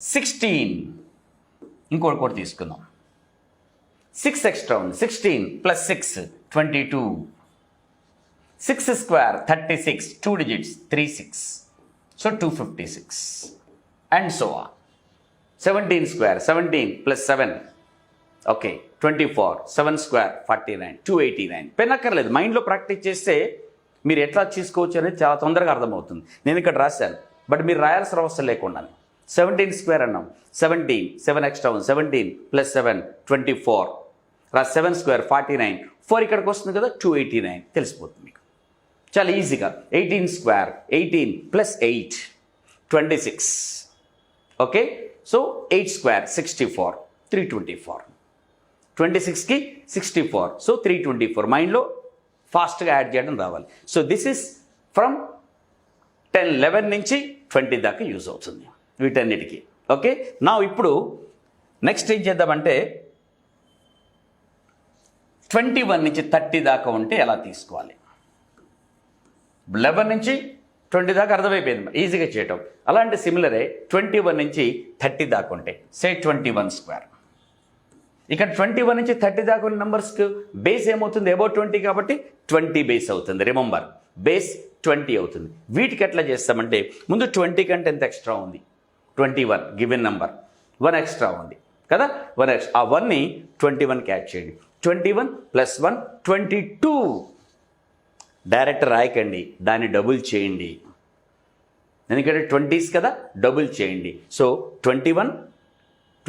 16 ఇంకోటి తీసుకుందాం. 6 ఎక్స్ట్రా ఉంది. 16 plus 6 22. 6 square 36, 2 digits 36, so 256 and so on. 17 square 17 plus 7, okay 24. 7 square 49, 289. Pen అక్కర్లేదు, మైండ్లో ప్రాక్టీస్ చేస్తే మీరు ఎట్లా తీసుకోవచ్చు అనేది చాలా తొందరగా అర్థమవుతుంది. నేను ఇక్కడ రాశాను, బట్ మీరు రాయాల్సిన అవసరం లేకుండా 17 స్క్వేర్ అన్నాం. 17 7 ఎక్స్ట్రా ఉంది. 17 ప్లస్ 7 24. 7 స్క్వేర్ 49. 4 ఇక్కడికి వస్తుంది కదా, 289 తెలిసిపోతుంది మీకు చాలా ఈజీగా. 18 square 18 plus 8 26, okay. So 8 square 64, 324. 26కి 64, so 324. మైండ్లో ఫాస్ట్గా యాడ్ చేయడం రావాలి. సో దిస్ ఈస్ ఫ్రమ్ 11 నుంచి 20 దాకా యూజ్ అవుతుంది వీటన్నిటికీ, ఓకే. నా ఇప్పుడు నెక్స్ట్ ఏం చేద్దామంటే 21 నుంచి 30 దాకా ఉంటే ఎలా తీసుకోవాలి. 11 నుంచి 20 దాకా అర్థమైపోయింది, ఈజీగా చేయటం. అలాంటి సిమిలరే 21 నుంచి 30 దాకా ఉంటాయి. సే 21 స్క్వేర్. ఇక్కడ 21 నుంచి 30 దాకా ఉన్న నెంబర్స్కి బేస్ ఏమవుతుంది, అబౌట్ 20 కాబట్టి 20 బేస్ అవుతుంది. రిమెంబర్, బేస్ 20 అవుతుంది. వీటికి ఎట్లా చేస్తామంటే ముందు 20 కంటే ఎంత ఎక్స్ట్రా ఉంది, 21 గివెన్ నెంబర్, 1 ఎక్స్ట్రా ఉంది కదా, 1 ఎక్స్ట్రా. ఆ 1ని 21కి యాడ్ చేయండి. 21 ప్లస్ 1 22. డైరెక్ట్ రాయకండి, దాన్ని డబుల్ చేయండి. ఎందుకంటే 20s కదా, డబుల్ చేయండి. సో 21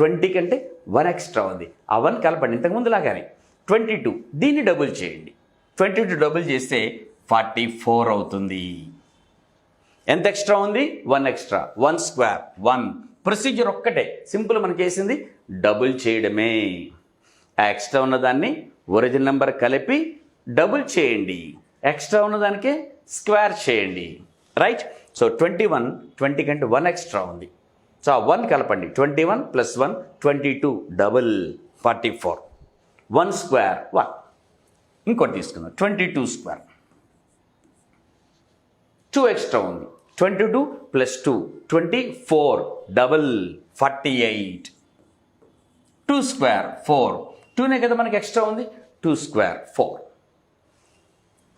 20 కంటే 1 ఎక్స్ట్రా ఉంది, ఆ 1 కలపండి ఇంతకుముందు లాగానే. 22 దీన్ని డబుల్ చేయండి. 22 డబుల్ చేస్తే 44 అవుతుంది. ఎంత ఎక్స్ట్రా ఉంది, 1 ఎక్స్ట్రా. 1 స్క్వేర్ 1. ప్రొసీజర్ ఒక్కటే, సింపుల్. మనకి వేసింది డబుల్ చేయడమే. ఆ ఎక్స్ట్రా ఉన్నదాన్ని ఒరిజినల్ నెంబర్ కలిపి డబుల్ చేయండి, ఎక్స్ట్రా ఉన్నదానికే స్క్వేర్ చేయండి, రైట్. సో 21 20 కంటే 1 ఎక్స్ట్రా ఉంది, సో ఆ 1 కలపండి. 21 ప్లస్ 1 22 డబుల్ 44. 1 స్క్వేర్ 1. ఇంకోటి తీసుకుందాం, 22 స్క్వేర్. 2 ఎక్స్ట్రా ఉంది. 22 ప్లస్ 2 24 డబుల్ 48. 2 స్క్వేర్ 4. 2నే కదా మనకి ఎక్స్ట్రా ఉంది, 2 స్క్వేర్ 4.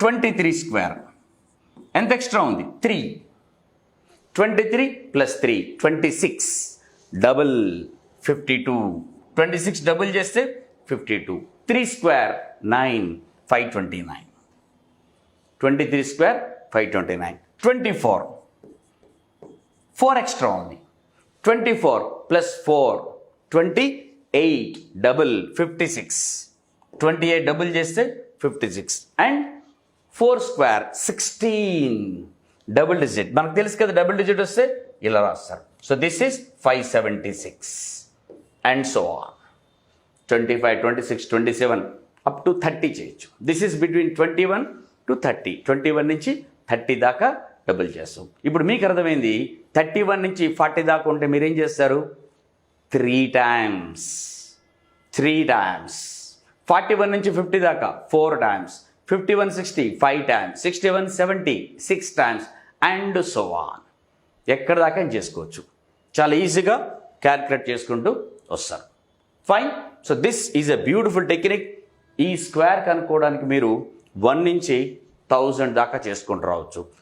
23 స్క్వేర్. ఎంత ఎక్స్ట్రా ఉంది, 3. 23 ప్లస్ 3 26 డబుల్ 52. 26 డబుల్ చేస్తే 52. 3 స్క్వేర్ 9 529. 23 స్క్వేర్ 529. 24 4 ఎక్స్ట్రా ఉంది. 24 ప్లస్ 4 28 డబుల్ 56. 28 డబుల్ చేస్తే 56. And 4 square 16 double digit. మనకు తెలుసు కదా, డబుల్ డిజిట్ వస్తే ఇలా రాస్తారు. So this is 576 and so on. 25 26 27 up to 30 చేయొచ్చు. This is between 21 to 30. 21 నుంచి 30 దాకా డబుల్ చేస్తాం. ఇప్పుడు మీకు అర్థమైంది, 31 నుంచి 40 దాకా ఉంటే మీరు ఏం చేస్తారు, 3 టైమ్స్. 41 నుంచి 50 దాకా 4 times. 51 60 5 times. 61 70 6 times and so on. ఎక్కడ దాకా చేసుకోవచ్చు, చాలా ఈజీగా క్యాల్కులేట్ చేసుకుంటూ వస్తారు. Fine. So this is a beautiful technique. ఈ స్క్వేర్ కనుక్కోవడానికి మీరు 1 నుంచి 1000 దాకా చేసుకుంటూ రావచ్చు.